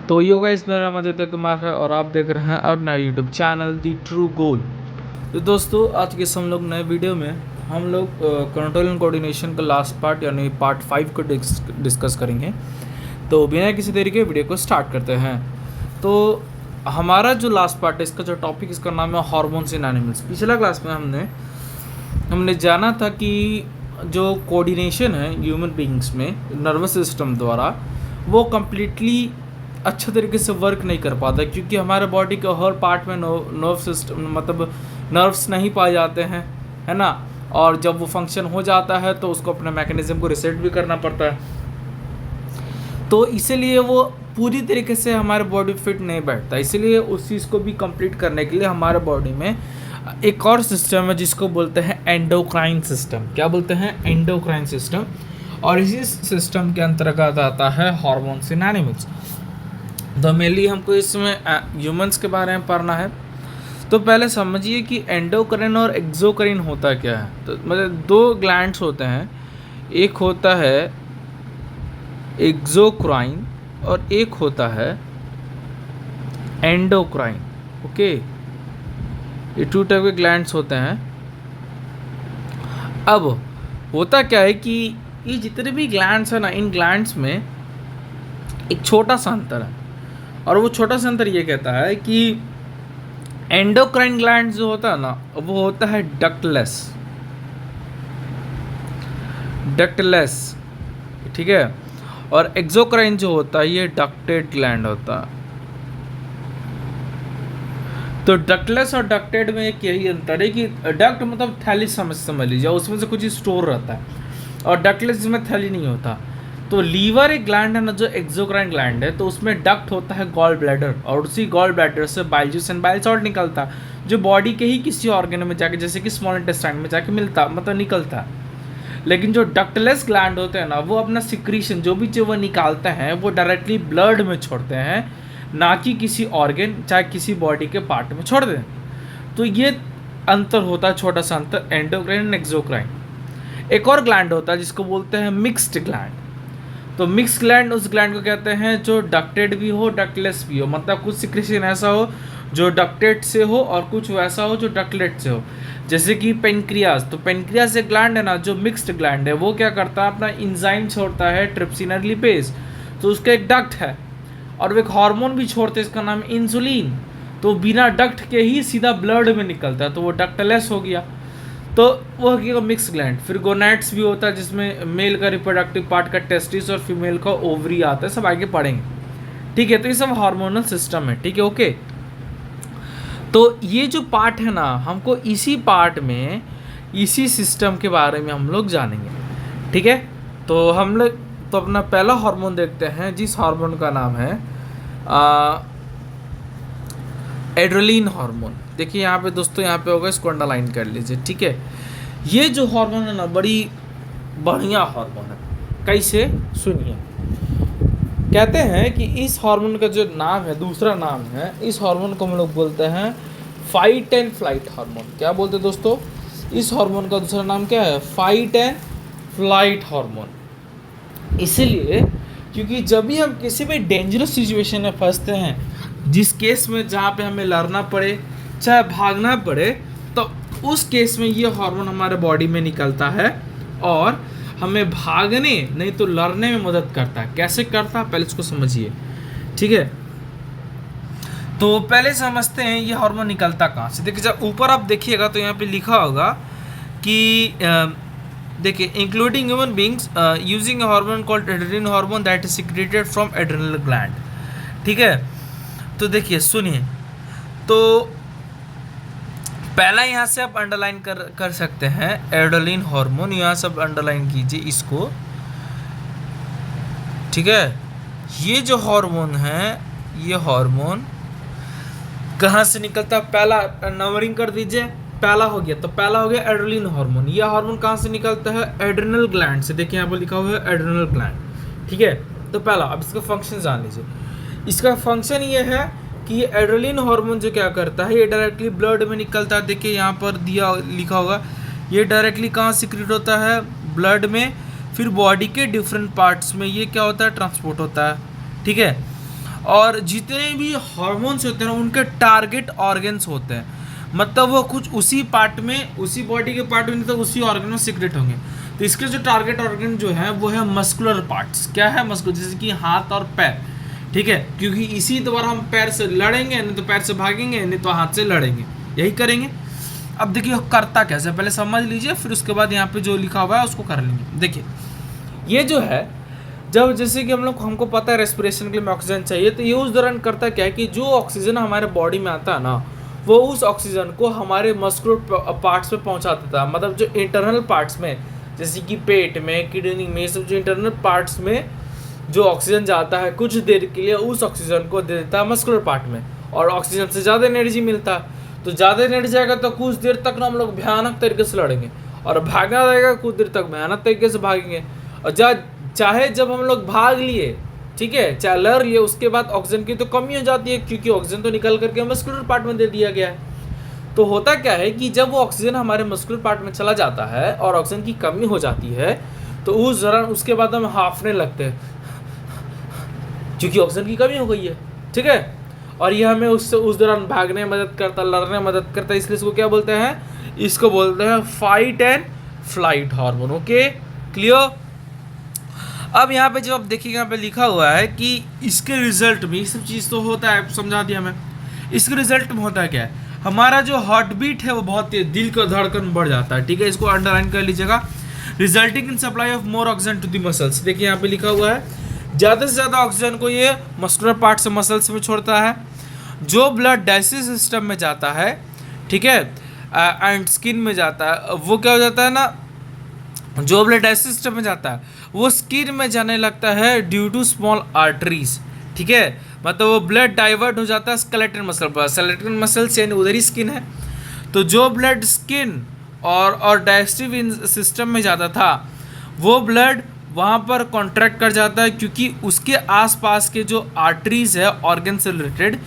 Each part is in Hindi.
तो योगा इस मेरा नाम आदित्य कुमार है और आप देख रहे हैं अपना यूट्यूब चैनल दी ट्रू गोल। तो दोस्तों आज के इस हम लोग नए वीडियो में हम लोग कंट्रोल एंड कोऑर्डिनेशन का लास्ट पार्ट यानी पार्ट 5 को डिस्कस करेंगे। तो बिना किसी देरी के वीडियो को स्टार्ट करते हैं। तो हमारा जो लास्ट पार्ट है इसका जो टॉपिक इसका नाम है हार्मोन्स इन एनिमल्स। पिछला क्लास में हमने जाना था कि जो कोऑर्डिनेशन है ह्यूमन बीइंग्स में नर्वस सिस्टम द्वारा वो कम्प्लीटली अच्छा तरीके से वर्क नहीं कर पाता, क्योंकि हमारे बॉडी के हर पार्ट में नर्व सिस्टम मतलब नर्व्स नहीं पाए जाते हैं, है ना। और जब वो फंक्शन हो जाता है तो उसको अपने मैकेनिज्म को रिसेट भी करना पड़ता है। तो इसीलिए वो पूरी तरीके से हमारे बॉडी फिट नहीं बैठता। इसीलिए उस चीज़ को भी कंप्लीट करने के लिए हमारे बॉडी में एक और सिस्टम है जिसको बोलते हैं एंडोक्राइन सिस्टम। क्या बोलते हैं? Endocrine system. और इसी सिस्टम के अंतर्गत आता है हार्मोन्स इन एनिमल्स। तो मेनली हमको इसमें ह्यूमंस के बारे में पढ़ना है। तो पहले समझिए कि एंडोक्राइन और एक्सोक्राइन होता क्या है। तो मतलब दो ग्लैंड्स होते हैं, एक होता है एक्सोक्राइन और एक होता है एंडोक्राइन। ओके, ये टू टाइप के ग्लैंड्स होते हैं। अब होता क्या है कि ये जितने भी ग्लैंड्स हैं ना, इन ग्लैंड्स में एक छोटा सा अंतर है। और वो छोटा सा अंतर ये कहता है कि एंडोक्राइन ग्लैंड जो होता है ना वो होता है डक्टलेस, ठीक है। और एक्सोक्राइन जो होता है ये डक्टेड ग्लैंड होता है। तो डक्टलेस और डक्टेड में एक यही अंतर है कि डक्ट मतलब थैली समझ लीजिए, उसमें से कुछ स्टोर रहता है, और डक्टलेस जिसमें थैली नहीं होता। तो लीवर एक ग्लैंड है ना जो एक्सोक्राइन ग्लैंड है, तो उसमें डक्ट होता है गॉल ब्लैडर, और उसी गॉल ब्लैडर से bile juice and bile salt निकलता है जो बॉडी के ही किसी ऑर्गन में जाके जैसे कि स्मॉल इंटेस्टाइन में जाके मिलता मतलब निकलता है। लेकिन जो डक्टलेस ग्लैंड होते हैं ना वो अपना सिक्रीशन जो भी चीज़ वो निकालते हैं वो डायरेक्टली ब्लड में छोड़ते हैं, ना कि किसी ऑर्गन चाहे किसी बॉडी के पार्ट में छोड़ दें। तो ये अंतर होता है, छोटा सा अंतर, एंडोक्राइन एंड एक्सोक्राइन। एक और ग्लैंड होता है जिसको बोलते हैं मिक्स्ड ग्लैंड। तो मिक्स ग्लैंड उस ग्लैंड को कहते हैं जो डक्टेड भी हो डक्टलेस भी हो, मतलब कुछ सिक्रीशन ऐसा हो जो डक्टेड से हो और कुछ वैसा हो जो डक्टलेट से हो, जैसे कि पेनक्रियाज। तो पेनक्रियाज एक ग्लैंड है ना जो मिक्स्ड ग्लैंड है, वो क्या करता है अपना इंजाइम छोड़ता है ट्रिप्सिन और लिपेज, तो उसका एक डक्ट है। और वो एक हार्मोन भी छोड़ते हैं, इसका नाम इंसुलिन, तो बिना डक्ट के ही सीधा ब्लड में निकलता है, तो वो डक्टलेस हो गया। तो वो हो गया मिक्स ग्लैंड। फिर गोनैड्स भी होता है जिसमें मेल का रिप्रोडक्टिव पार्ट का टेस्टिस और फीमेल का ओवरी आता है, सब आगे पढ़ेंगे, ठीक है। तो ये सब हार्मोनल सिस्टम है, ठीक है, ओके। तो ये जो पार्ट है ना हमको इसी पार्ट में इसी सिस्टम के बारे में हम लोग जानेंगे, ठीक है। तो हम लोग तो अपना पहला हार्मोन देखते हैं जिस हार्मोन का नाम है एड्रेनलिन हार्मोन। देखिए यहाँ पे दोस्तों, यहाँ पे होगा, इसको अंडरलाइन कर लीजिए, ठीक है। ये जो हार्मोन है ना बड़ी बढ़िया हार्मोन है। कैसे? सुनिए। कहते हैं कि इस हार्मोन का जो नाम है, दूसरा नाम है, इस हार्मोन को हम लोग बोलते हैं फाइट एंड फ्लाइट हार्मोन। क्या बोलते हैं दोस्तों? इस हार्मोन का दूसरा नाम क्या है? Fight and flight hormone. इसीलिए क्योंकि जब भी हम किसी भी डेंजरस सिचुएशन में फंसते हैं, जिस केस में जहाँ पे हमें लड़ना पड़े चाहे भागना पड़े, तो उस केस में ये हार्मोन हमारे बॉडी में निकलता है और हमें भागने नहीं तो लड़ने में मदद करता है। कैसे करता है पहले इसको समझिए, ठीक है। तो पहले समझते हैं ये हार्मोन निकलता कहाँ से। देखिए जब ऊपर आप देखिएगा तो यहाँ पे लिखा होगा कि देखिए including human beings using A hormone called adrenaline hormone that is secreted from adrenal gland, ठीक है। तो देखिए सुनिए, तो पहला यहाँ से आप अंडरलाइन कर सकते हैं एड्रेनलिन हार्मोन, यहाँ से आप अंडरलाइन कीजिए इसको, ठीक है। ये जो हार्मोन है ये हार्मोन कहाँ से निकलता है? पहला नंबरिंग कर दीजिए, पहला हो गया, तो पहला हो गया एड्रेनलिन हार्मोन। ये हार्मोन कहाँ से निकलता है? एड्रेनल ग्लैंड से। देखिए यहाँ पर लिखा हुआ है एड्रेनल ग्लैंड, ठीक है। तो पहला, अब इसका फंक्शन जान लीजिए। इसका फंक्शन ये है कि ये एड्रेनलिन हार्मोन जो क्या करता है, ये डायरेक्टली ब्लड में निकलता है। देखिए यहाँ पर दिया लिखा होगा, ये डायरेक्टली कहाँ सिक्रेट होता है? ब्लड में। फिर बॉडी के डिफरेंट पार्ट्स में ये क्या होता है? ट्रांसपोर्ट होता है, ठीक है। और जितने भी हार्मोन्स होते हैं उनके टारगेट ऑर्गन्स होते हैं, मतलब वो कुछ उसी पार्ट में, उसी बॉडी के पार्ट में, तो उसी ऑर्गन में सीक्रेट होंगे। तो इसके जो टारगेट ऑर्गन जो है वो है मस्कुलर पार्ट्स। क्या है? मस्कुलर, जैसे कि हाथ और पैर, ठीक है, क्योंकि इसी द्वारा हम पैर से लड़ेंगे, नहीं तो पैर से भागेंगे, नहीं तो हाथ से लड़ेंगे, यही करेंगे। अब देखिए करता कैसे, पहले समझ लीजिए, फिर उसके बाद यहाँ पे जो लिखा हुआ है उसको कर लेंगे। देखिए ये जो है, जब जैसे कि हमको पता है रेस्पिरेशन के लिए ऑक्सीजन चाहिए, तो ये उस दौरान करता क्या है कि जो ऑक्सीजन हमारे बॉडी में आता है ना, वो उस ऑक्सीजन को हमारे मस्कुलर पार्ट्स में पहुंचा देता है, मतलब जो इंटरनल पार्ट्स में, जैसे कि पेट में, किडनी में, सब जो इंटरनल पार्ट्स में जो ऑक्सीजन जाता है कुछ देर के लिए उस ऑक्सीजन को दे देता है मस्कुलर पार्ट में, और ऑक्सीजन से ज़्यादा एनर्जी मिलता है। तो ज़्यादा एनर्जी आएगा तो कुछ देर तक ना हम लोग भयानक तरीके से लड़ेंगे, और भागना रहेगा कुछ देर तक भयानक तरीके से भागेंगे। और चाहे जब हम लोग भाग लिए, ठीक है, चाहे लड़ लिए, उसके बाद ऑक्सीजन की तो कमी हो जाती है, क्योंकि ऑक्सीजन तो निकल करके मस्कुलर पार्ट में दे दिया गया है। तो होता क्या है कि जब वो ऑक्सीजन हमारे मस्कुलर पार्ट में चला जाता है और ऑक्सीजन की कमी हो जाती है, तो उस दौरान उसके बाद हम हाफने लगते हैं, क्योंकि ऑक्सीजन की कमी हो गई है, ठीक है। और ये हमें उससे उस दौरान भागने में मदद करता, लड़ने में मदद करता है, इसलिए इसको क्या बोलते हैं? इसको बोलते हैं fight and flight hormone. Okay, clear. अब यहाँ पे जब आप देखिएगा, यहाँ पे लिखा हुआ है कि इसके रिजल्ट में, ये सब चीज़ तो होता है, समझा दिया मैं। इसके रिजल्ट में होता है क्या है, हमारा जो हार्ट बीट है वो बहुत तेज, दिल का धड़कन बढ़ जाता है, ठीक है, इसको अंडरलाइन कर लीजिएगा। Resulting in supply of more oxygen to the muscles. देखिए यहाँ पे लिखा हुआ है, ज़्यादा से ज़्यादा ऑक्सीजन को ये मस्कुलर पार्ट से मसल्स में छोड़ता है। जो ब्लड डायलिसिस सिस्टम में जाता है, ठीक है, एंड स्किन में जाता है, वो क्या हो जाता है ना, जो ब्लड डायलिसिस सिस्टम में जाता है वो स्किन में जाने लगता है ड्यू टू स्मॉल आर्टरीज, ठीक है, मतलब वो ब्लड डाइवर्ट हो जाता है स्केलेटन मसल पर। स्केलेटन मसल से उधर ही स्किन है, तो जो ब्लड स्किन और डाइजेस्टिव सिस्टम में जाता था, वो ब्लड वहाँ पर कॉन्ट्रैक्ट कर जाता है, क्योंकि उसके आसपास के जो आर्टरीज है ऑर्गन से रिलेटेड,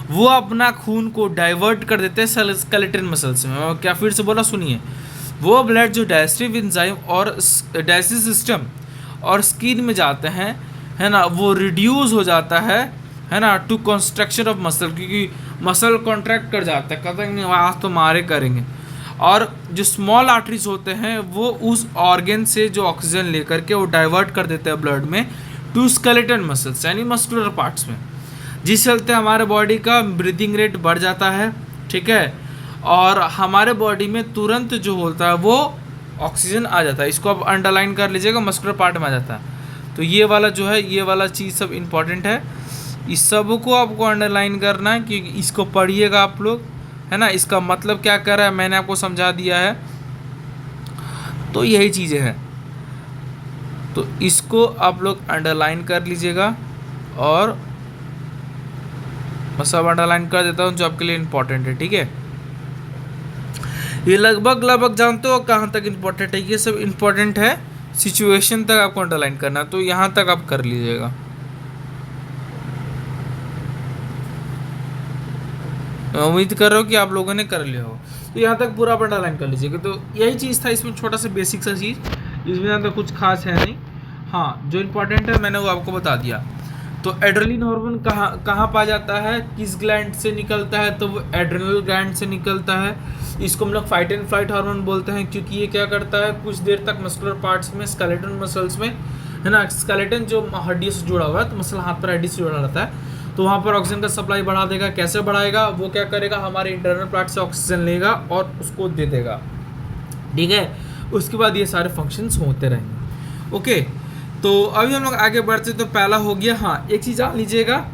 वो अपना खून को डाइवर्ट कर देते हैं स्केलेटन मसल्स में। क्या फिर से बोला, सुनिए, वो ब्लड जो डाइजेस्टिव एंजाइम और डाइजेस्टिव सिस्टम और स्किन में जाते हैं, है ना, वो रिड्यूस हो जाता है ना, टू कंस्ट्रक्शन ऑफ मसल, क्योंकि मसल कॉन्ट्रैक्ट कर जाता है, कहते हैं नहीं आज तो मारे करेंगे। और जो स्मॉल आर्टरीज होते हैं वो उस ऑर्गन से जो ऑक्सीजन लेकर के वो डाइवर्ट कर देते हैं ब्लड में टू स्केलेटन मसल्स, यानी मस्कुलर पार्ट्स में, जिस चलते हमारे बॉडी का ब्रीदिंग रेट बढ़ जाता है, ठीक है, और हमारे बॉडी में तुरंत जो होता है वो ऑक्सीजन आ जाता है। इसको आप अंडरलाइन कर लीजिएगा, मस्कुलर पार्ट में आ जाता है। तो ये वाला जो है, ये वाला चीज़ सब इम्पॉर्टेंट है, इस सब को आपको अंडरलाइन करना है, क्योंकि इसको पढ़िएगा आप लोग, है ना, इसका मतलब क्या कर रहा है मैंने आपको समझा दिया है। तो यही चीज़ें हैं, तो इसको आप लोग अंडरलाइन कर लीजिएगा, और मैं सब अंडरलाइन कर देता हूँ जो आपके लिए इम्पोर्टेंट है, ठीक है। ये लगभग जानते हो कहाँ तक इम्पोर्टेंट है, ये सब इम्पोर्टेंट है, सिचुएशन तक आपको अंडरलाइन करना, तो यहाँ तक आप कर लीजिएगा। उम्मीद कर रहा हूँ कि आप लोगों ने कर लिया हो, तो यहाँ तक पूरा आप अंडरलाइन कर लीजिएगा। तो यही चीज़ था इसमें, छोटा सा बेसिक सा चीज़, इसमें ज़्यादा कुछ खास है नहीं। हाँ, जो इम्पोर्टेंट है मैंने वो आपको बता दिया। तो एड्रेनलिन हार्मोन कहाँ पाया जाता है, किस ग्लैंड से निकलता है, तो वो एड्रेनल ग्लैंड से निकलता है। इसको हम लोग फाइट एंड फ्लाइट हार्मोन बोलते हैं, क्योंकि ये क्या करता है, कुछ देर तक मस्कुलर पार्ट्स में, स्केलेटन मसल्स में, है ना, स्केलेटन जो हड्डी से जुड़ा हुआ है, तो मसल हाथ पर हड्डी से जुड़ा रहता है, तो वहाँ पर ऑक्सीजन का सप्लाई बढ़ा देगा। कैसे बढ़ाएगा, वो क्या करेगा, हमारे इंटरनल पार्ट से ऑक्सीजन लेगा और उसको दे देगा, ठीक है। उसके बाद ये सारे फंक्शंस होते रहेंगे। ओके, तो अभी हम लोग आगे बढ़ते, तो पहला हो गया। हाँ, एक चीज़ जान लीजिएगा,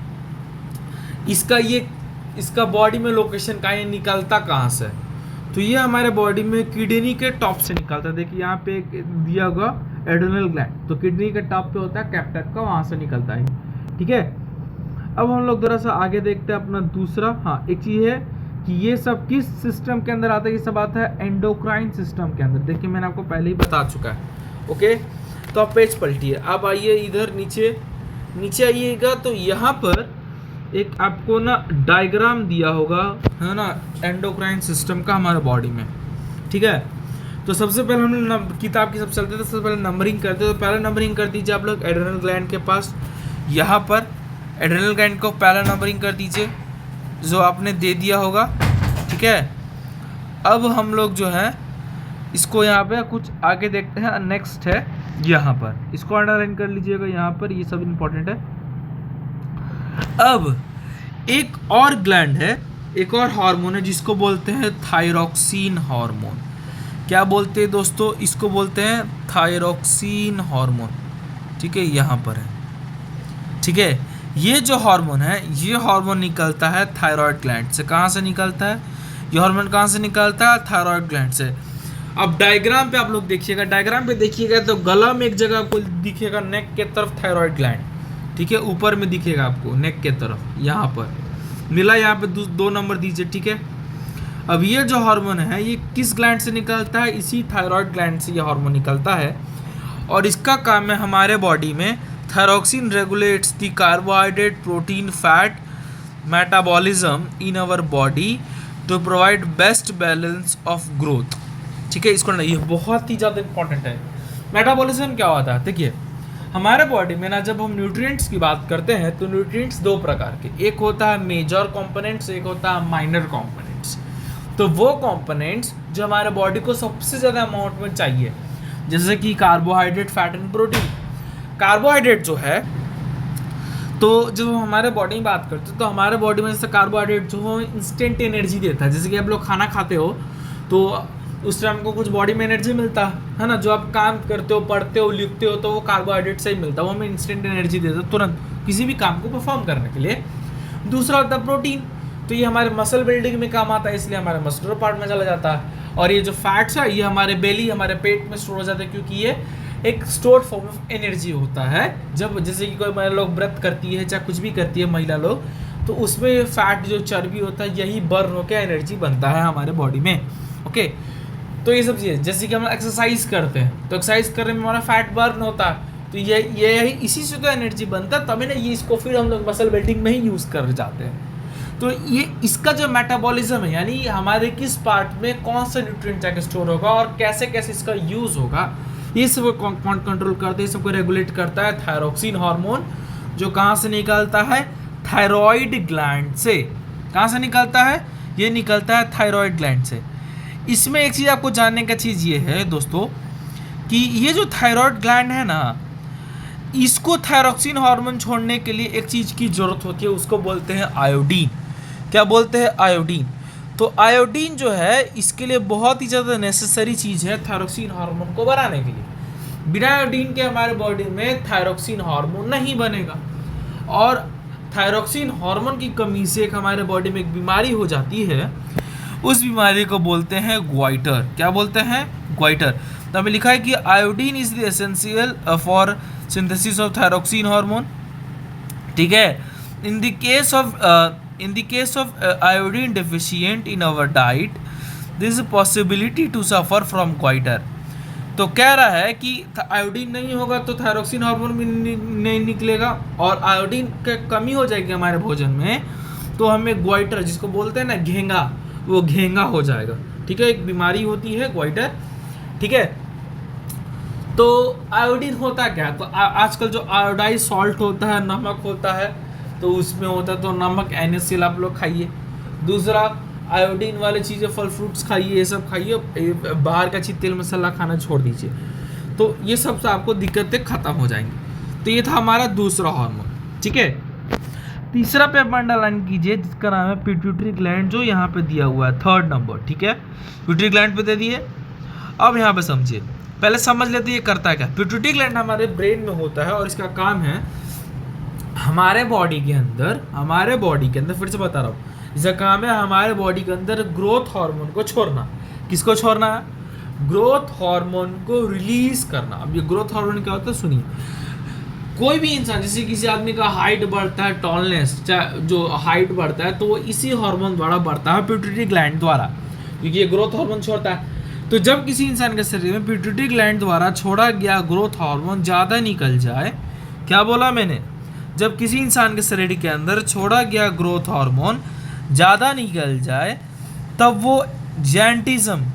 इसका बॉडी में लोकेशन कहाँ, ये निकलता कहाँ से, तो ये हमारे बॉडी में किडनी के टॉप से निकलता है। देखिए यहाँ पे दिया होगा एड्रेनल ग्लैंड, तो किडनी के टॉप पे होता है कैप टाइप का, वहाँ से निकलता है, ठीक है। अब हम लोग थोड़ा सा आगे देखते हैं अपना दूसरा। हाँ, एक चीज़ है कि ये सब किस सिस्टम के अंदर आता है, ये सब आता है एंडोक्राइन सिस्टम के अंदर। देखिए मैंने आपको पहले ही बता चुका है। ओके, तो आप पेज पलटिए, अब आइए इधर नीचे आइएगा, तो यहाँ पर एक आपको ना डायग्राम दिया होगा, है ना, एंडोक्राइन सिस्टम का हमारे बॉडी में, ठीक है। तो सबसे पहले हम किताब की सब चलते थे, सबसे पहले नंबरिंग करते, तो पहले नंबरिंग कर दीजिए आप लोग एड्रेनल ग्लैंड के पास, यहाँ पर एड्रेनल ग्लैंड को पहला नंबरिंग कर दीजिए जो आपने दे दिया होगा, ठीक है। अब हम लोग जो है इसको यहाँ पे कुछ आगे देखते हैं। नेक्स्ट है यहाँ पर, इसको अंडरलाइन कर लीजिएगा यहाँ पर, ये सब इम्पोर्टेंट है। अब एक और ग्लैंड है, एक और हार्मोन है जिसको बोलते हैं थायरॉक्सिन हार्मोन। क्या बोलते हैं दोस्तों? इसको बोलते हैं थायरॉक्सिन हार्मोन, ठीक है, यहाँ पर है, ठीक है। ये जो हार्मोन है, ये हार्मोन निकलता है थायराइड ग्लैंड से। कहाँ से निकलता है ये हार्मोन? कहाँ से निकलता है? थायराइड ग्लैंड से। अब डायग्राम पे आप लोग देखिएगा, डायग्राम पे देखिएगा तो गला में एक जगह आपको दिखेगा नेक के तरफ थायराइड ग्लैंड, ठीक है, ऊपर में दिखेगा आपको नेक के तरफ, यहाँ पर मिला, यहाँ पे 2 नंबर दीजिए, ठीक है। अब ये जो हार्मोन है ये किस ग्लैंड से निकलता है? इसी थायराइड ग्लैंड से ये हार्मोन निकलता है और इसका काम है हमारे बॉडी में thyroxine regulates the carbohydrate protein fat metabolism in our body to provide best balance of growth, ठीक है। इसको ये बहुत ही ज़्यादा इंपॉर्टेंट है। मेटाबॉलिज्म क्या होता है? देखिए हमारे बॉडी में ना जब हम न्यूट्रिएंट्स की बात करते हैं तो न्यूट्रिएंट्स 2 प्रकार के, एक होता है मेजर कंपोनेंट्स, एक होता है माइनर कंपोनेंट्स। तो वो कंपोनेंट्स जो हमारे बॉडी को सबसे ज़्यादा अमाउंट में चाहिए, जैसे कि carbohydrate, fat and protein. Carbohydrate जो है, तो जब हम हमारे बॉडी में बात करते हैं तो हमारे बॉडी में जैसे कार्बोहाइड्रेट जो है इंस्टेंट एनर्जी देता है। जैसे कि आप लोग खाना खाते हो तो उस टाइम को कुछ बॉडी में एनर्जी मिलता है ना, जो आप काम करते हो, पढ़ते हो, लिखते हो, तो वो कार्बोहाइड्रेट से ही मिलता है, वो हमें इंस्टेंट एनर्जी देता है तुरंत किसी भी काम को परफॉर्म करने के लिए। दूसरा होता है प्रोटीन, तो ये हमारे मसल बिल्डिंग में काम आता है, इसलिए हमारे मस्कुलर पार्ट में चला जाता है। और ये जो फैट्स है ये हमारे बेली, हमारे पेट में स्टोर हो जाता है, क्योंकि ये एक स्टोर्ड फॉर्म ऑफ एनर्जी होता है। जब जैसे कि कोई महिला लोग व्रत करती है, चाहे कुछ भी करती है महिला लोग, तो उसमें फैट जो चर्बी होता है यही बर्न होकर एनर्जी बनता है हमारे बॉडी में, ओके। तो ये सब चीज़ें, जैसे कि हम एक्सरसाइज करते हैं तो एक्सरसाइज करने में हमारा फैट बर्न होता है, तो ये इसी से तो एनर्जी बनता है, तभी ना ये इसको फिर हम लोग मसल बिल्डिंग में ही यूज़ कर जाते हैं। तो ये इसका जो मेटाबॉलिज्म है, यानी हमारे किस पार्ट में कौन सा न्यूट्रिएंट जाके स्टोर होगा और कैसे कैसे इसका यूज़ होगा, ये सब कौन कंट्रोल करते हैं, सबको रेगुलेट करता है थायरॉक्सिन हार्मोन, जो कहाँ से निकलता है? थायराइड ग्लैंड से। कहाँ से निकलता है? ये निकलता है थायराइड ग्लैंड से। इसमें एक चीज़ आपको जानने का चीज़ ये है दोस्तों कि ये जो थायराइड ग्लैंड है ना, इसको थायरॉक्सिन हार्मोन छोड़ने के लिए एक चीज़ की ज़रूरत होती है, उसको बोलते हैं आयोडीन। क्या बोलते हैं? आयोडीन। तो आयोडीन जो है इसके लिए बहुत ही ज़्यादा नेसेसरी चीज़ है थायरॉक्सिन हार्मोन को बनाने के लिए। बिना आयोडीन के हमारे बॉडी में थायरॉक्सिन हार्मोन नहीं बनेगा, और थायरॉक्सिन हार्मोन की कमी से एक हमारे बॉडी में एक बीमारी हो जाती है, उस बीमारी को बोलते हैं ग्वाइटर। क्या बोलते हैं? ग्वाइटर। तो हमें लिखा है कि iodine is the essential for synthesis of thyroxine hormone, ठीक है। In the case of iodine deficient in our diet there is a possibility to suffer from goitre. तो कह रहा है कि आयोडीन नहीं होगा तो थायरॉक्सिन हार्मोन भी नहीं निकलेगा, और आयोडीन की कमी हो जाएगी हमारे भोजन में तो हमें ग्वाइटर, जिसको बोलते हैं ना घेंगा, वो घेंगा हो जाएगा, ठीक है। एक बीमारी होती है ग्वाइटर, ठीक है। तो आयोडीन होता क्या है? तो आजकल जो आयोडाइज सॉल्ट होता है, नमक होता है, तो उसमें होता है तो नमक NaCl आप लोग खाइए। दूसरा आयोडीन वाली चीज़ें, फल फ्रूट्स खाइए, ये सब खाइए, बाहर का चीज़ तेल मसाला खाना छोड़ दीजिए, तो ये सब से आपको दिक्कतें ख़त्म हो जाएंगी। तो ये था हमारा दूसरा हार्मोन, ठीक है। तीसरा पे आप अंडरलाइन कीजिए, जिसका नाम है पिट्यूटरी ग्लैंड, जो यहाँ पे दिया हुआ है 3rd नंबर, ठीक है। पिट्यूटरी ग्लैंड पे दे दिए। अब यहाँ पे समझिए, पहले समझ लेते ये करता क्या। पिट्यूटरी ग्लैंड हमारे ब्रेन में होता है और इसका काम है हमारे बॉडी के अंदर फिर से बता रहा हूँ, इसका काम है हमारे बॉडी के अंदर ग्रोथ हार्मोन को छोड़ना। किसको छोड़ना है? ग्रोथ हार्मोन को रिलीज करना। अब ये ग्रोथ हार्मोन क्या होता है सुनिए। कोई भी इंसान, जैसे किसी आदमी का हाइट बढ़ता है, टॉलनेस, जो हाइट बढ़ता है, तो वो इसी हार्मोन द्वारा बढ़ता है, पिट्यूटरी ग्लैंड द्वारा, क्योंकि ये ग्रोथ हार्मोन छोड़ता है। तो जब किसी इंसान के शरीर में पिट्यूटरी ग्लैंड द्वारा छोड़ा गया ग्रोथ हार्मोन ज़्यादा निकल जाए, क्या बोला मैंने? जब किसी इंसान के शरीर के अंदर छोड़ा गया ग्रोथ हार्मोन ज़्यादा निकल जाए, तब वो जैंटिज्म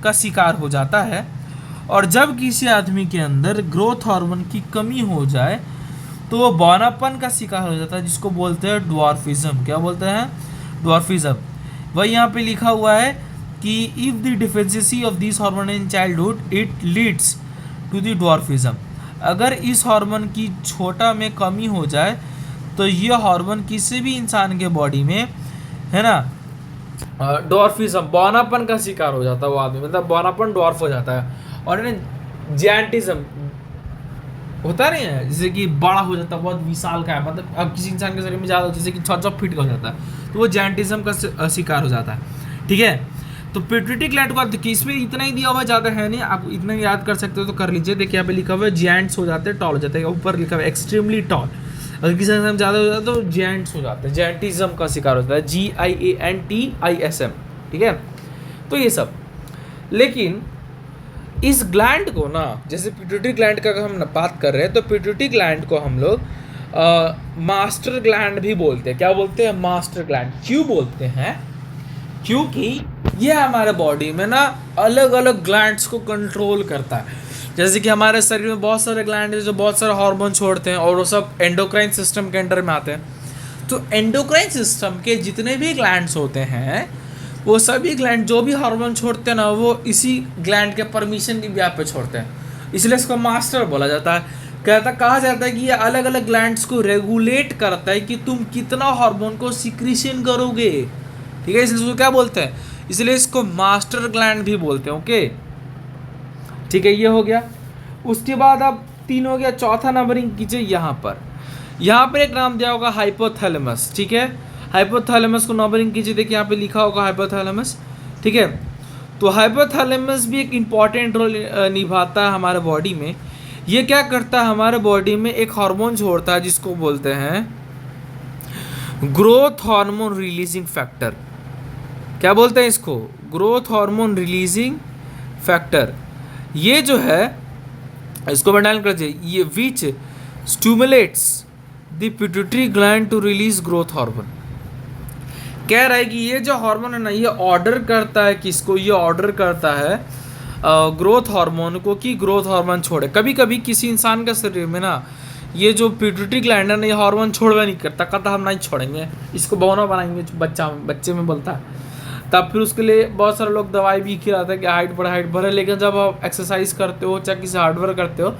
का शिकार हो जाता है। और जब किसी आदमी के अंदर ग्रोथ हार्मोन की कमी हो जाए तो वो बौनापन का शिकार हो जाता है, जिसको बोलते हैं ड्वार्फिज्म। क्या बोलते हैं? ड्वार्फिज्म। वही यहाँ पे लिखा हुआ है कि if the deficiency of this hormone in childhood it leads to the dwarfism. अगर इस हार्मोन की छोटा में कमी हो जाए तो ये हार्मोन किसी भी इंसान के बॉडी में, है ना, डॉर्फिज्म, बौनापन का शिकार हो जाता है वो आदमी, मतलब बौनापन डॉर्फ हो जाता है। और जैंटिज्म होता नहीं है, जैसे कि बड़ा हो जाता है, बहुत विशाल का है, मतलब अब किसी इंसान के शरीर में ज़्यादा, जैसे कि 6 फीट का हो जाता है, तो वो जैंटिज्म का शिकार हो जाता है। ठीक है, तो पिट्यूटरी ग्लैंड को देखिए, इसमें इतना ही दिया हुआ ज़्यादा है नहीं, आप इतना याद कर सकते हो तो कर लीजिए। देखिए यहाँ पे लिखा हुआ है जैंट्स हो जाते हैं, टॉल हो जाते हैं, ऊपर लिखा हुआ है एक्सट्रीमली टॉल। अगर किसी इंसान ज़्यादा हो जाता है तो जैंट्स हो जाते हैं, जैंटिज्म का शिकार होता है, GIANTISM। ठीक है, तो ये सब। लेकिन इस ग्लैंड को ना, जैसे पिट्यूटरी ग्लैंड का हम बात कर रहे हैं, तो पिट्यूटरी ग्लैंड को हम लोग मास्टर ग्लैंड भी बोलते हैं। क्या बोलते हैं? Master gland. क्यों बोलते हैं? क्योंकि ये हमारे बॉडी में ना अलग अलग ग्लैंड्स को कंट्रोल करता है। जैसे कि हमारे शरीर में बहुत सारे ग्लैंड हैं जो बहुत सारे हार्मोन छोड़ते हैं, और वो सब एंडोक्राइन सिस्टम के अंडर में आते हैं। तो एंडोक्राइन सिस्टम के जितने भी ग्लैंड्स होते हैं, वो सभी ग्लैंड जो भी हार्मोन छोड़ते हैं ना, वो इसी ग्लैंड के परमिशन की ब्याह पे छोड़ते हैं, इसलिए इसको मास्टर बोला जाता है। कहा जाता है कि ये अलग अलग ग्लैंड्स को रेगुलेट करता है कि तुम कितना हार्मोन को सिक्रीशन करोगे। ठीक है, इसलिए इसको क्या बोलते हैं? इसलिए इसको मास्टर ग्लैंड भी बोलते हैं। ओके, ठीक है, ये हो गया। उसके बाद अब 3 हो गया, चौथा नंबरिंग कीजिए। यहाँ पर एक नाम दिया होगा हाइपोथैलेमस। ठीक है, हाइपोथैलेमस को नंबरिंग कीजिए। देखिए यहाँ पे लिखा होगा हाइपोथैलेमस। ठीक है, तो हाइपोथैलेमस भी एक इम्पॉर्टेंट रोल निभाता है हमारे बॉडी में। ये क्या करता है? हमारे बॉडी में एक हार्मोन छोड़ता है जिसको बोलते हैं ग्रोथ हार्मोन रिलीजिंग फैक्टर। क्या बोलते हैं इसको? Growth hormone releasing factor. ये जो है, इसको मेंटेन कर दीजिए, ये which stimulates the pituitary gland to release growth hormone. कह रहा है कि ये जो हार्मोन है ना, ये ऑर्डर करता है किसको? ये ऑर्डर करता है ग्रोथ हार्मोन को कि ग्रोथ हार्मोन छोड़े। कभी कभी किसी इंसान के शरीर में ना ये जो पिट्यूटरी ग्लैंड है ना, ये हार्मोन छोड़वा नहीं करता, कहता हम नहीं छोड़ेंगे, इसको बौना बनाएंगे, बच्चे में बोलता है। तब फिर उसके लिए बहुत सारे लोग दवाई भी खिलाते हैं कि हाइट बढ़े। लेकिन जब आप एक्सरसाइज करते हो, चाहे किसी हार्डवर्क करते हो,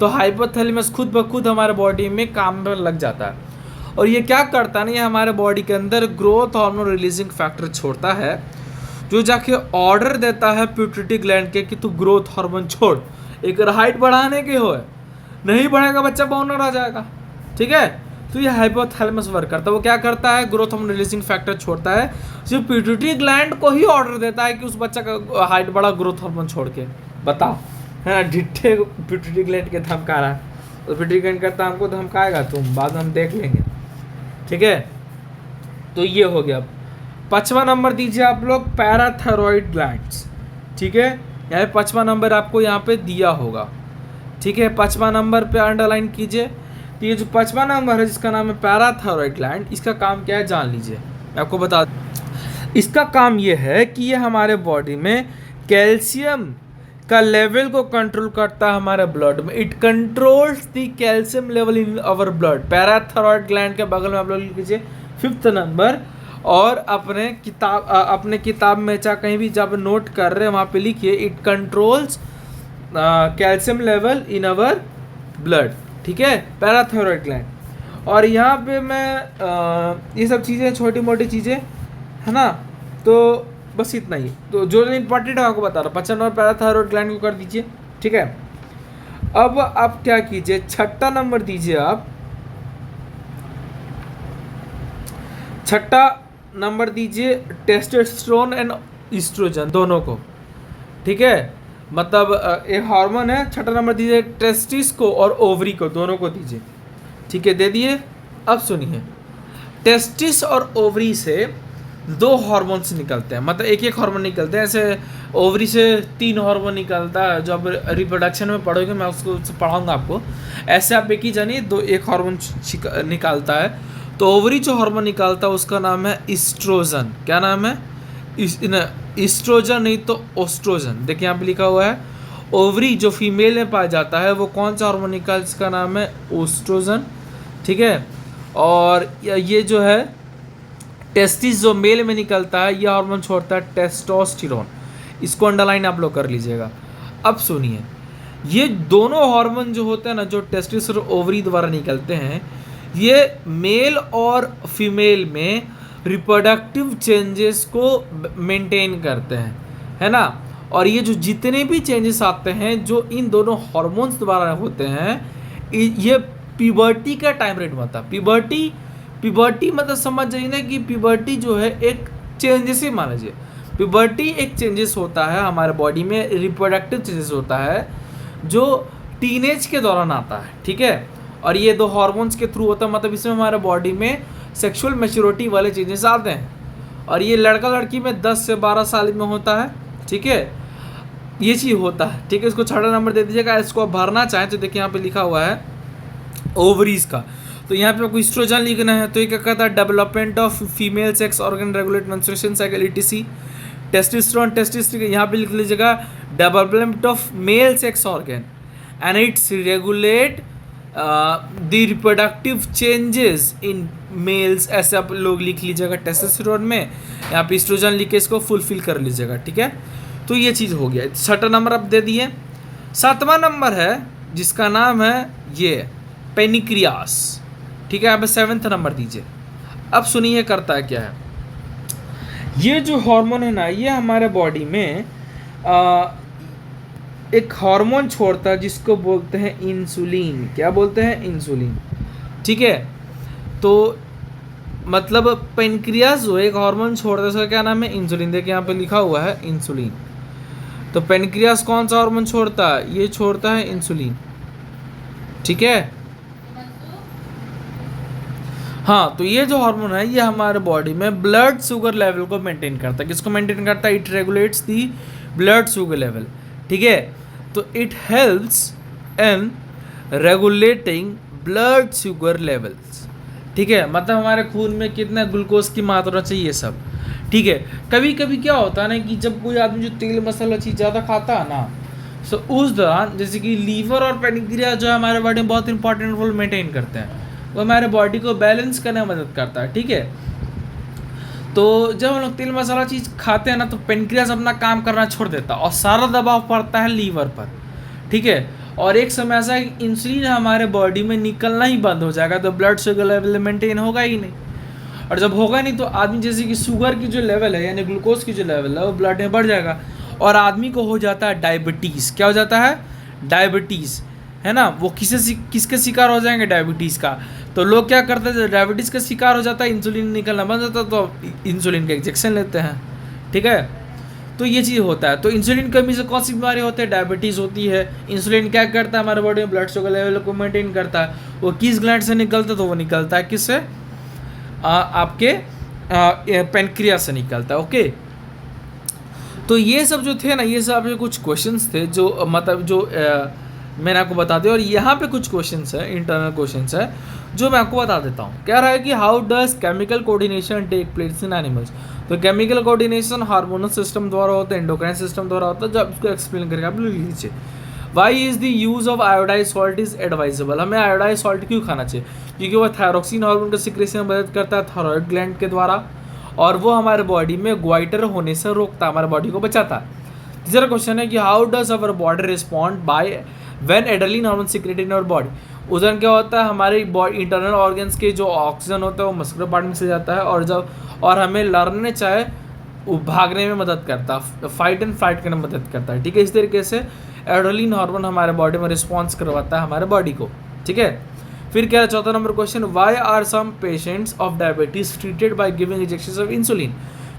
तो हाइपोथैलेमस खुद ब खुद हमारे बॉडी में काम में लग जाता है। और ये क्या करता है ना, ये हमारे बॉडी के अंदर ग्रोथ हार्मोन रिलीजिंग फैक्टर छोड़ता है, जो जाके ऑर्डर देता है पिट्यूटरी ग्लैंड के कि तू ग्रोथ हार्मोन छोड़। एक हाइट बढ़ाने के हो, नहीं बढ़ेगा बच्चा बौना रह जाएगा। ठीक है, तो ये हाइपोथैलेमस वर्क करता है। वो क्या करता है? ग्रोथ हार्मोन रिलीजिंग फैक्टर छोड़ता है, जो पिट्यूटरी ग्लैंड को ही ऑर्डर देता है कि उस बच्चा का हाइट बढ़ा ग्रोथ हार्मोन छोड़ के। बताओ, है ना, ढिट्ठे पिट्यूटरी ग्लैंड के धमका रहा है, तो पिट्यूटरी ग्लैंड करता है हमको धमकाएगा, तुम बाद में हम देख लेंगे। ठीक है, तो ये हो गया। 5वां नंबर दीजिए आप लोग, पैराथायरॉइड ग्लैंड्स। ठीक है, यहाँ पे 5वां नंबर आपको यहाँ पे दिया होगा। ठीक है, 5वां नंबर पे अंडरलाइन कीजिए। तो ये जो 5वां नंबर है जिसका नाम है पैराथायरॉइड ग्लैंड, इसका काम क्या है जान लीजिए। मैं आपको बता दूं, इसका काम ये है कि ये हमारे बॉडी में कैल्शियम का लेवल को कंट्रोल करता है हमारे ब्लड में। It controls the calcium level in our blood. Parathyroid gland के बगल में आप लोग लिख लीजिए 5th नंबर, और अपने किताब में चाहे कहीं भी जब नोट कर रहे हैं वहाँ पे लिखिए it controls calcium level in our blood. ठीक है, पैराथायरॉइड ग्लैंड। और यहाँ पे मैं ये सब चीज़ें छोटी मोटी चीज़ें, है ना, तो बस इतना ही। तो जो इम्पोर्टेंट है आपको बता रहा हूँ। 5वां नंबर पैराथायरॉइड ग्लैंड को कर दीजिए। ठीक है, अब आप क्या कीजिए, 6ठा नंबर दीजिए आप। 6ठा नंबर दीजिए टेस्टोस्टेरोन एंड ईस्ट्रोजन दोनों को। ठीक है, मतलब एक हार्मोन है। 6ठा नंबर दीजिए टेस्टिस को और ओवरी को, दोनों को दीजिए। ठीक है, दे दिए। अब सुनिए, टेस्टिस और ओवरी से 2 हार्मोन्स निकलते हैं, मतलब एक हार्मोन निकलते हैं। ऐसे ओवरी से 3 हार्मोन निकलता है, जो अब रिप्रोडक्शन में पढ़ोगे मैं उसको पढ़ाऊंगा आपको। ऐसे आप एक ही जानिए, एक हार्मोन निकालता है। तो ओवरी जो हार्मोन निकालता है उसका नाम है ईस्ट्रोजन। क्या नाम है? ईस्ट्रोजन नहीं तो ओस्ट्रोजन। देखिए यहाँ पे लिखा हुआ है ओवरी जो फीमेल में पाया जाता है वो कौन सा हार्मोन निकालता है, इसका नाम है ओस्ट्रोजन। ठीक है। और ये जो है टेस्टिस जो मेल में निकलता है, ये हार्मोन छोड़ता है टेस्टोस्टेरोन। इसको अंडरलाइन आप लोग कर लीजिएगा। अब सुनिए, ये दोनों हार्मोन जो होते हैं ना, जो टेस्टिस और ओवरी द्वारा निकलते हैं, ये मेल और फीमेल में रिप्रोडक्टिव चेंजेस को मेंटेन करते हैं, है ना। और ये जो जितने भी चेंजेस आते हैं जो इन दोनों हार्मोन्स द्वारा होते हैं, ये प्यूबर्टी का टाइम रेट होता है। प्यूबर्टी मतलब समझ जाइए ना कि प्यूबर्टी जो है एक चेंजेस ही मान लीजिए। प्यूबर्टी एक चेंजेस होता है हमारे बॉडी में, रिप्रोडक्टिव चेंजेस होता है जो टीनेज के दौरान आता है, ठीक है। और ये दो हार्मोन्स के थ्रू होता है, मतलब इसमें हमारे बॉडी में सेक्सुअल मैच्योरिटी वाले चेंजेस आते हैं। और ये लड़का लड़की में 10 से 12 साल में होता है, ठीक है। ये चीज़ होता है, ठीक है। इसको 6 नंबर दे दीजिएगा। इसको आप भरना चाहें तो देखिए यहाँ पे लिखा हुआ है ओवरीज का, तो यहाँ पे आपको ईस्ट्रोजन लिखना है। तो ये क्या कहता है, development of female sex organ, regulate menstruation cycle, ETC। Testosterone यहाँ पे लिख लीजिएगा development of male sex organ and it's regulate the reproductive changes in males, ऐसे आप लोग लिख लीजिएगा टेस्टोस्टेरोन में। यहाँ पे ईस्ट्रोजन लिख के इसको फुलफिल कर लीजिएगा, ठीक है। तो ये चीज़ हो गया। 6 नंबर आप दे दिए। 7वां नंबर है जिसका नाम है ये पेनिक्रियास, ठीक है। यहाँ पे 7th नंबर दीजिए। अब सुनिए करता है क्या है। ये जो हार्मोन है ना, ये हमारे बॉडी में एक हार्मोन छोड़ता है जिसको बोलते हैं इंसुलिन। क्या बोलते हैं, इंसुलिन, ठीक है। तो मतलब पेनक्रियास जो एक हार्मोन छोड़ता है, उसका क्या नाम है, इंसुलिन। देखिए यहाँ पे लिखा हुआ है इंसुलिन। तो पेनक्रियास कौन सा हार्मोन छोड़ता है, ये छोड़ता है इंसुलिन, ठीक है। हाँ, तो ये जो हार्मोन है ये हमारे बॉडी में ब्लड शुगर लेवल को मेंटेन करता है। किसको मेंटेन करता है, it regulates the blood sugar level, ठीक है। तो it helps in regulating blood sugar levels, ठीक है। मतलब हमारे खून में कितना ग्लूकोज की मात्रा चाहिए सब, ठीक है। कभी कभी क्या होता है ना कि जब कोई आदमी जो तेल मसाला चीज़ ज़्यादा खाता है ना, तो उस दौरान जैसे कि लीवर और पेनक्रियास जो हमारे बॉडी में बहुत इंपॉर्टेंट रोल मेंटेन करते हैं, वो हमारे बॉडी को बैलेंस करने में मदद करता है, ठीक है। तो जब हम लोग तेल मसाला चीज़ खाते हैं ना, तो पेनक्रियास अपना काम करना छोड़ देता है और सारा दबाव पड़ता है लीवर पर, ठीक है। और एक समय ऐसा है कि इंसुलिन हमारे बॉडी में निकलना ही बंद हो जाएगा, तो ब्लड शुगर लेवल मेंटेन होगा ही नहीं। और जब होगा नहीं तो आदमी जैसे कि शुगर की जो लेवल है यानी ग्लूकोज की जो लेवल है वो ब्लड में बढ़ जाएगा और आदमी को हो जाता है डायबिटीज़। क्या हो जाता है, डायबिटीज़, है ना। वो किसके शिकार हो जाएंगे, डायबिटीज़ का। तो लोग क्या करते हैं, जब डायबिटीज़ का शिकार हो जाता है, इंसुलिन निकलना बंद होता है, तो इंसुलिन का इंजेक्शन लेते हैं, ठीक है। तो ये चीज़ होता है। तो इंसुलिन कमी से कौन सी बीमारी होती है, डायबिटीज़ होती है। इंसुलिन क्या करता है, हमारे बॉडी में ब्लड शुगर लेवल को मेंटेन करता है। वो किस ग्लैंड से निकलता है, तो वो निकलता है किससे, आपके पेनक्रियास से निकलता है, ओके। तो ये सब जो थे ना, ये सब आपके कुछ क्वेश्चंस थे जो मतलब जो मैंने आपको बता दिया। और यहाँ पे कुछ क्वेश्चंस है, इंटरनल क्वेश्चंस है जो मैं आपको बता देता हूँ। कह रहा है कि how does chemical coordination take place in animals. तो केमिकल कोऑर्डिनेशन हार्मोनल सिस्टम द्वारा होता है, एंडोक्राइन सिस्टम द्वारा होता है। जब इसको एक्सप्लेन करके आप लिख लीजिए। Why is the use of iodise salt is advisable. हमें आयोडाइज सॉल्ट क्यों खाना चाहिए, क्योंकि वो थायरोक्सिन हार्मोन का सिक्रेशन में मदद करता है थायराइड ग्लैंड के द्वारा, और वो हमारे बॉडी में ग्वाइटर होने से रोकता है, हमारे बॉडी को बचाता है। तीसरा क्वेश्चन है कि how does our body respond by when adrenaline hormone secreted in our body. उस दिन क्या होता है, हमारे बॉडी इंटरनल ऑर्गन्स के जो ऑक्सीजन होता है वो मस्कुलर पार्ट में से जाता है, और हमें लड़ने चाहे भागने में मदद करता है, फाइट एंड फाइट करने में मदद करता है, ठीक है। इस तरीके से एड्रेनलिन हार्मोन हमारे बॉडी में रिस्पॉन्स करवाता है हमारे बॉडी को, ठीक है। फिर क्या है, चौथा number question, why are some patients of diabetes treated by giving injections of insulin.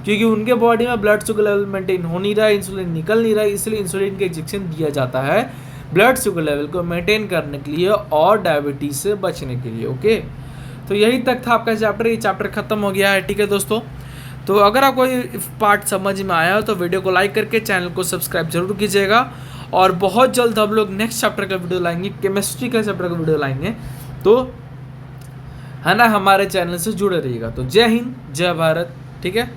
क्योंकि उनके बॉडी में ब्लड शुगर लेवल मेंटेन हो नहीं रहा है, इंसुलिन निकल नहीं रहा है, इसलिए इंसुलिन का इंजेक्शन दिया जाता है ब्लड शुगर लेवल को मेंटेन करने के लिए और डायबिटीज से बचने के लिए, ओके। तो यही तक था आपका चैप्टर। ये चैप्टर खत्म हो गया है, ठीक है दोस्तों। तो अगर आपको ये पार्ट समझ में आया हो तो वीडियो को लाइक करके चैनल को सब्सक्राइब जरूर कीजिएगा। और बहुत जल्द हम लोग नेक्स्ट चैप्टर का वीडियो लाएंगे, केमिस्ट्री का चैप्टर का वीडियो लाएंगे, तो है ना, हमारे चैनल से जुड़े रहिएगा। तो जय हिंद, जय भारत, ठीक है।